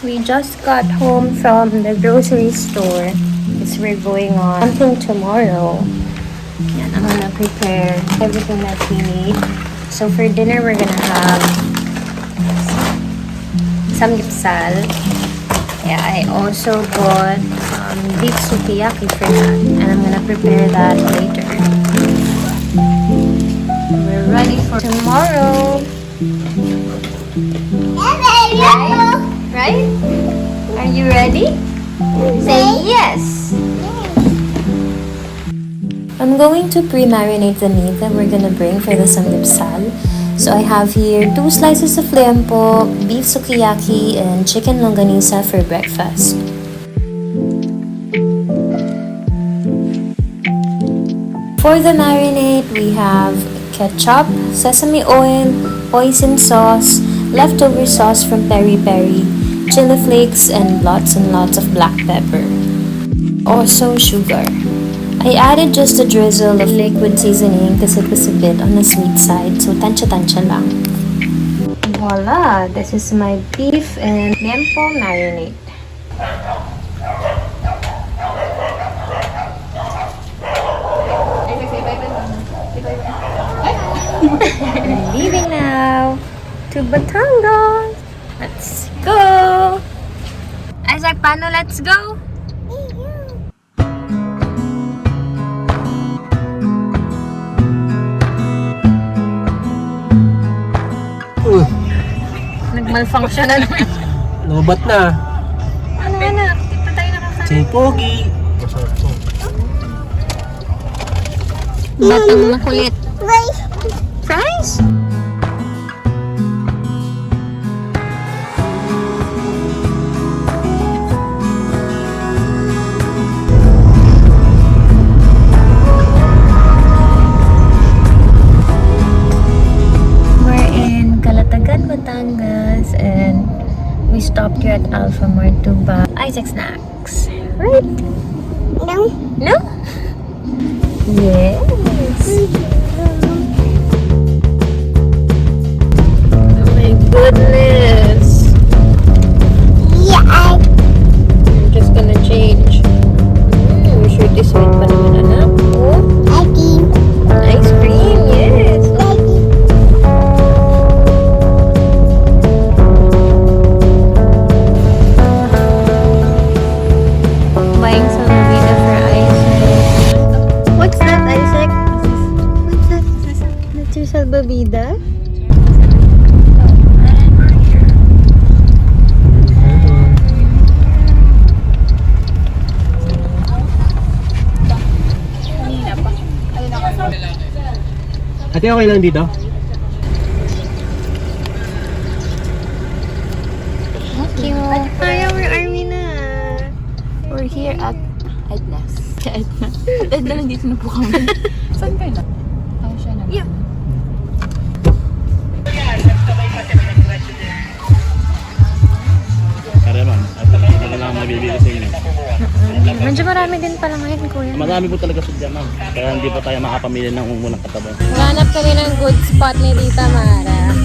We just got home from the grocery store because we're going on camping tomorrow. And I'm gonna prepare everything that we need. So for dinner, we're gonna have samgyeopsal. Yeah, I also bought beef sukiyaki for that, and I'm gonna prepare that later. We're ready for tomorrow. Right? Are you ready? Say yes! I'm going to pre-marinate the meat that we're gonna bring for the samgyeopsal. So I have here 2 slices of liempo, beef sukiyaki, and chicken longanisa for breakfast. For the marinade, we have ketchup, sesame oil, hoisin sauce, leftover sauce from Peri Peri, chili flakes, and lots of black pepper. Also sugar. I added just a drizzle of liquid seasoning because it was a bit on the sweet side, so tansya-tansya lang. Voila! This is my beef and liempo marinade. We're leaving now to Batangas. Let's go! Isaac, paano let's go? Nag-malfunction na naman. Lobat na. Ano anak? Di pa tayo nakakain. Si Pogi. Batang makulit. Fries? Batangas, and we stopped here at Alpha Mart to buy Isaac snacks. Right? No. No? Yes. Oh my goodness. Yeah. I'm just gonna change. Sure this sweet pa naman, anak. Oh. Ice cream, yes. Salbabida? Ate, okay lang dito? Thank you. Hi, where are we na? We're here at Edna's. Edna. At Edna, nandito na po kami. Saan kayo na? Ako siya naman. Yeah. Kaya ma'am, at talaga lang mabibili sa inyo. Medyo marami din pala ngayon, kuya. Marami po talaga sadya ma'am. Kaya hindi pa tayo makapamili ng unang katabang. Hanap kami ng good spot ni Tita Mara.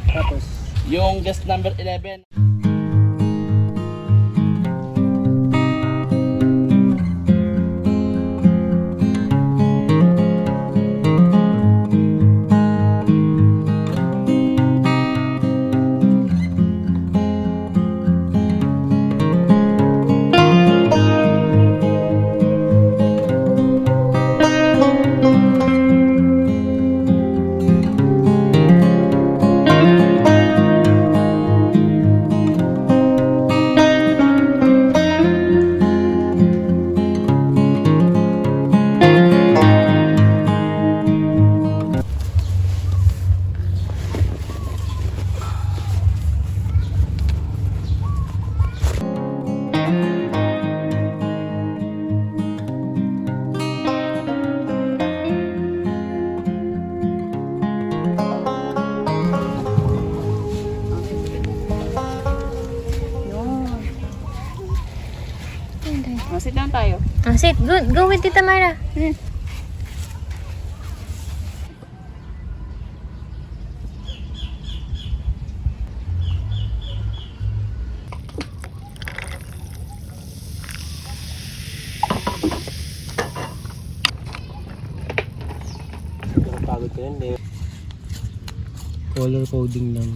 Tapos, yung guest number 11. Sit down tayo. Sit. Good. Go with Tita Mara. Color coding lang.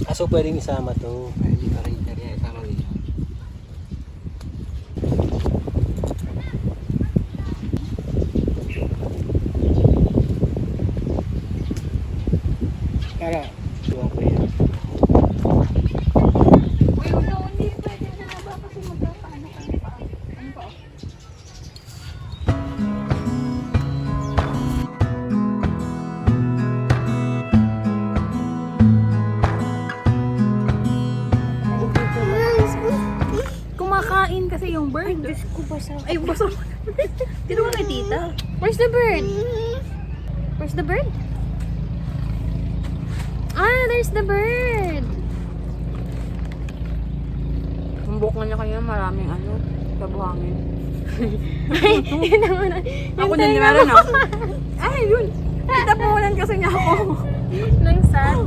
Kaso pwedeng isama to. Hindi pa rin kaya isama din. Kaya, suwa ko yan. Uy, no, hindi pwede na ba kasi magkakaano kayo pa. Ano pa? Kumakain kasi yung bird. Ay, ko basa. Ay, basa mo. Dito ka kay tita. Where's the bird? Where's the bird? Ah, there's the bird. Bumbok niya kanya maraming ano, kabuhangin. Yun naman. Ako din meron ako. Ay, yun. Tapunan kasi niya ako. Nang sad.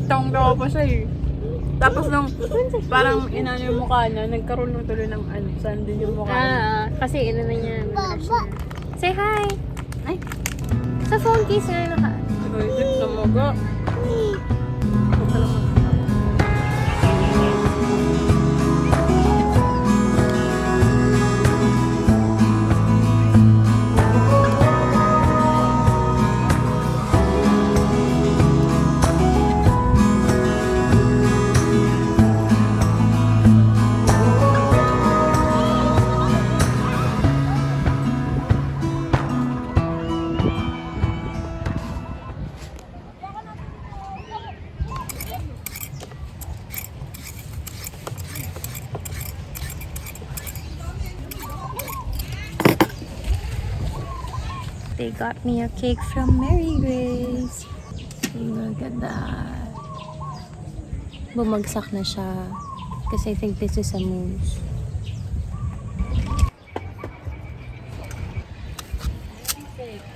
Tawang-tawa pa siya eh. Tapos nung parang inano yung mukha niya, nagkaroon ng tuloy ng ano, saan din yung mukha niya. Kasi ina na niya. Say hi. Ay, Sa phone case nga naka. ay, dito sa mga. Huwag ka lang mag- They got me a cake from Mary Grace. Look at that. Bumagsak na siya. Kasi I think this is a moose.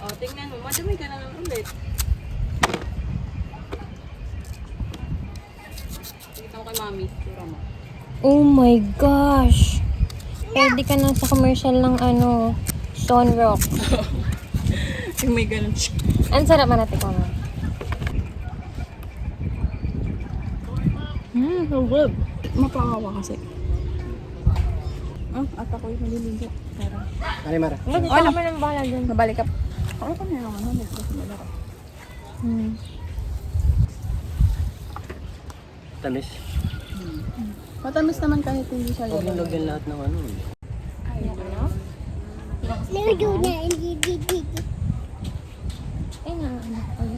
O, tingnan mo. Madami ka na lang ulit. Tingnan mo kay mami. Tura mo. Oh my gosh! Pwede ka na sa commercial ng ano, Stone Rock. Yung may ganun siya. Ang sarap manati ko na. So good. Mapangawa kasi. At ako'y maliligo. Tara. Mari, Mara. Hindi ka naman ang bahala dyan. Nabalik ka. Ako pa na yung ano. Nagkasimula ka. Tamis. Matamis naman kahit hindi siya Huwag yung lalo. lagyan lahat ng ano. Ay na, ano.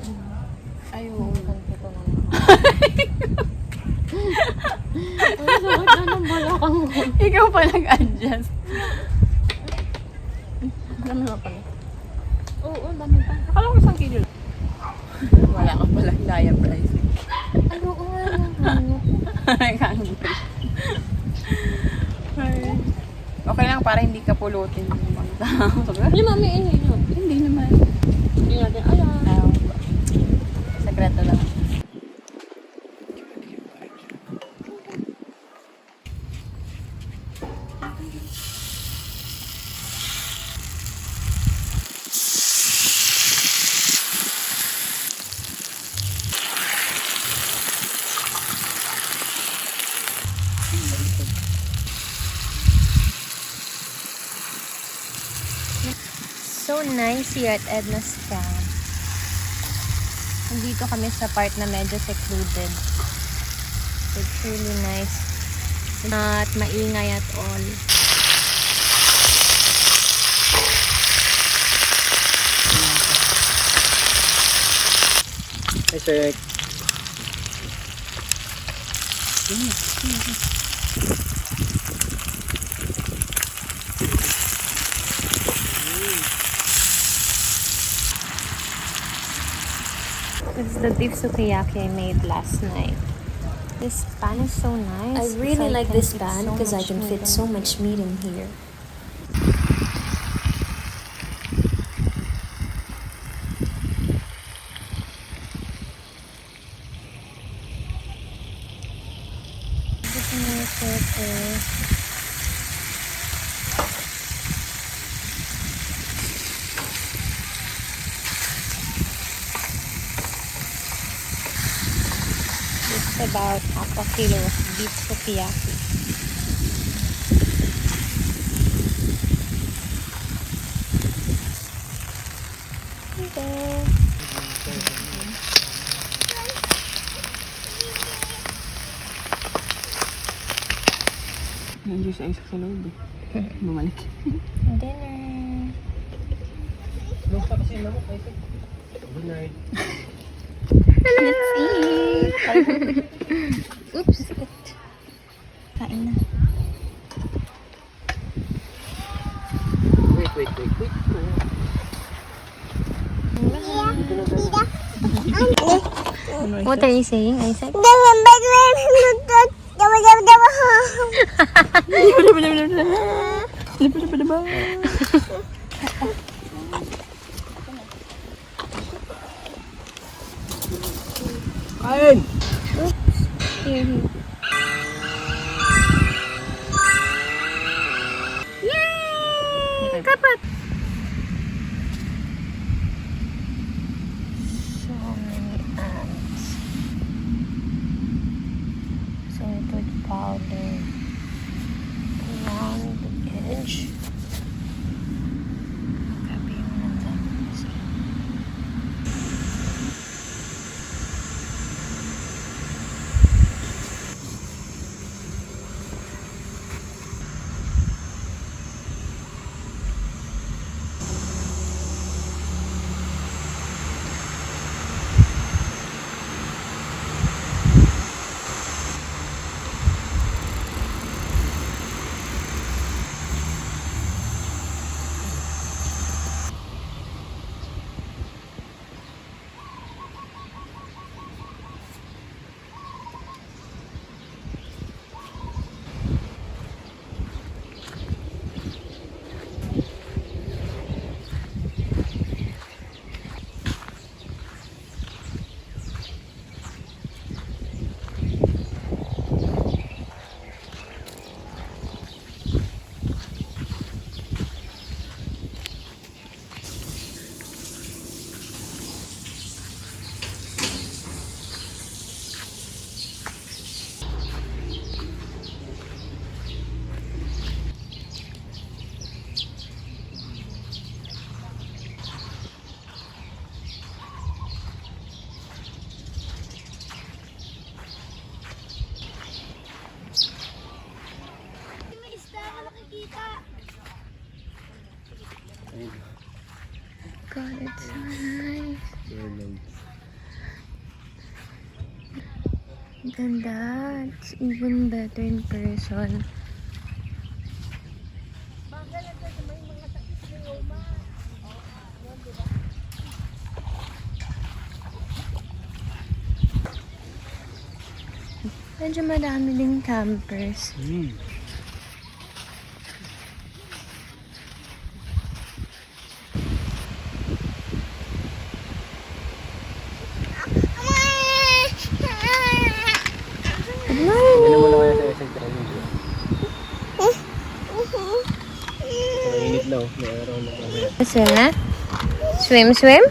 Ayun. Ang sakit na ng balakang mo. Ikaw pa nag-adjust. Dami mo pala. Oo, dami pa. Akala ko isang kilo. Wala ka pala. Daya price. Ano, ano. Hungry. Ay. Okay lang para hindi ka pulutin ng mga tao. Hindi, mami, Hindi naman. Hindi natin alam. Ayaw. Sekreto lang. So nice here at Edna's Camp. Nandito kami sa part na medyo secluded. It's really nice. Not maingay at all. Hey, Sek. This is the beef sukiyaki I made last night. This pan is so nice. I really like this pan because I can fit so much. much meat in here. about half a kilo of beef sukiyaki. Okay. Nandiyo sa isa sa loob. Bumalik. Dinner. Lusa kasi yung lamok. Good night. Let's eat. Oops. Kain na. Wait. What are you saying, Isaac? Kain! Here. Yay! Dapat! So many ants. So we put powder around the edge. Grabe yung nandiyan. God, it's so nice. Ganda. It's even better in person. Medyo madami ding campers. Ganun mo na kaya sa isang training. Mainit na oh. May araw na kami. Swim na? Swim?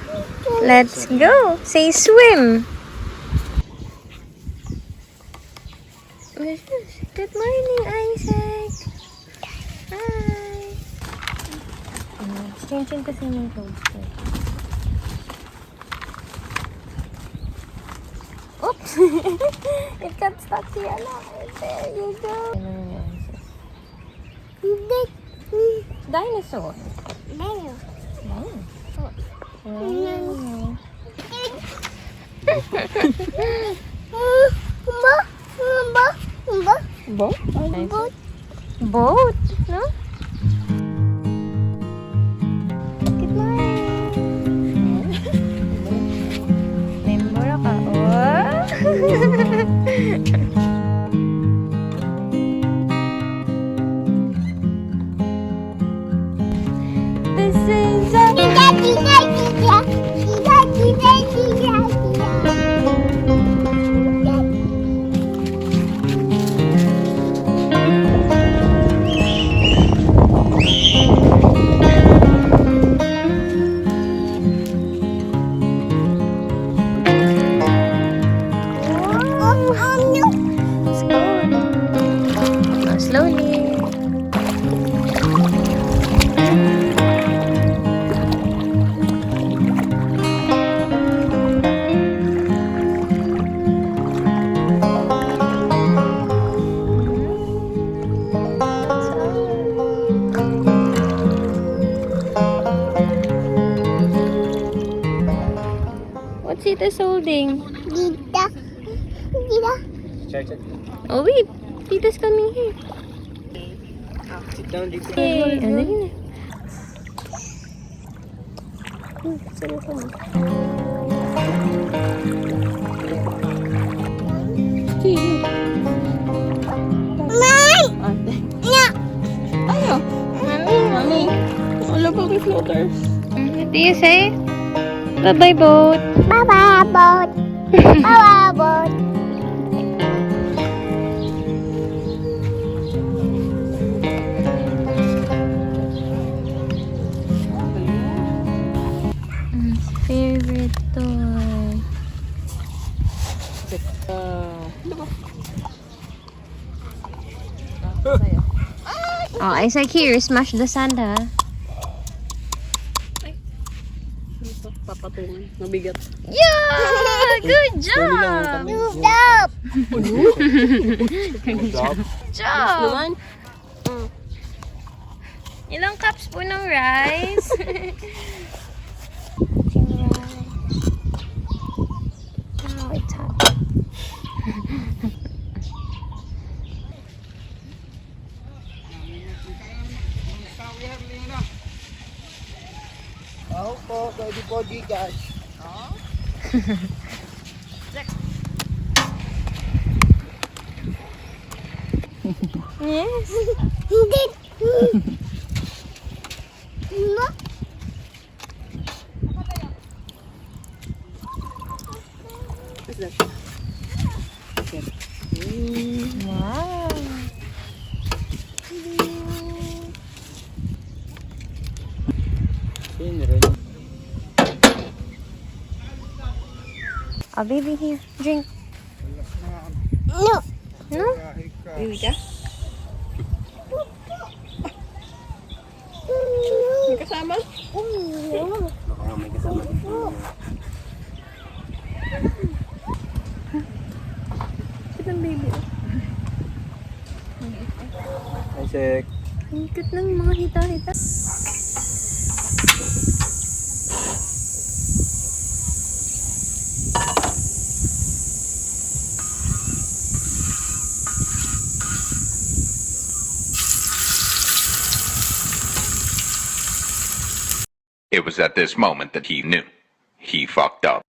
Let's go! Say swim! Good morning, Isaac! Hi! Change kasi yung clothes ko. Oops! It got stuck here. There you go. Dinosaur. Boat? Boat, no? Good morning. Member ka. This is a... Let's go. Now slowly. What's Tita's holding? Check it. Oh wait, Tita's coming here. Sit down dito. Yay! Ano yun? Sarap mo. Ano? Mami. Wala pa kay floater. What do you say? Bye-bye, boat. Bye-bye, boat. Bye-bye, boat. Favorite toy. Oh, I said here, smash the sand, ha? Papatungan. Mabigat. Yeah! Good job! Stop! Job! Naman. Ilang cups po ng rice? Now it's hot. Ako po, pwede po gigas. Yes. Hindi. Ma? What's that? Wow. Oh, baby, here. Drink. No. No? Iwi ka? May kasama? Baka may kasama dito. Cute ang baby. Isaac. Ang cute ng mga hita-hita. It was at this moment that he knew. He fucked up.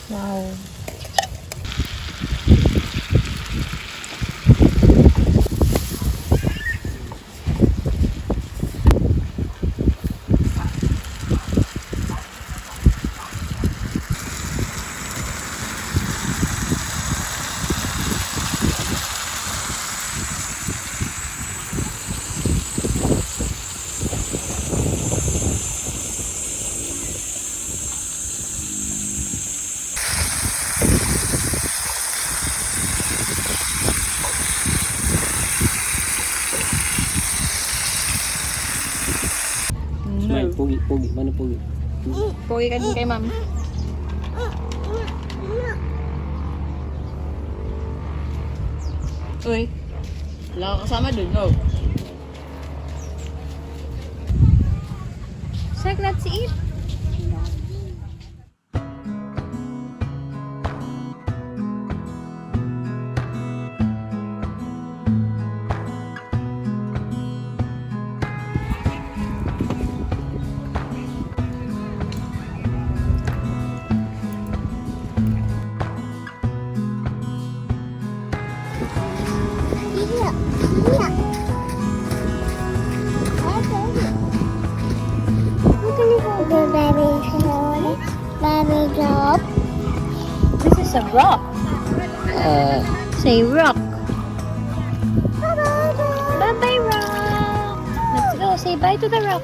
Wow. Smile, pugi, pugi. Mana pugi? Pogi ka din kay ma'am. Uy. Wala ka kasama dun, no? Sek, let's eat. a rock. Say rock. Bye-bye, rock. Let's go. Say bye to the rock.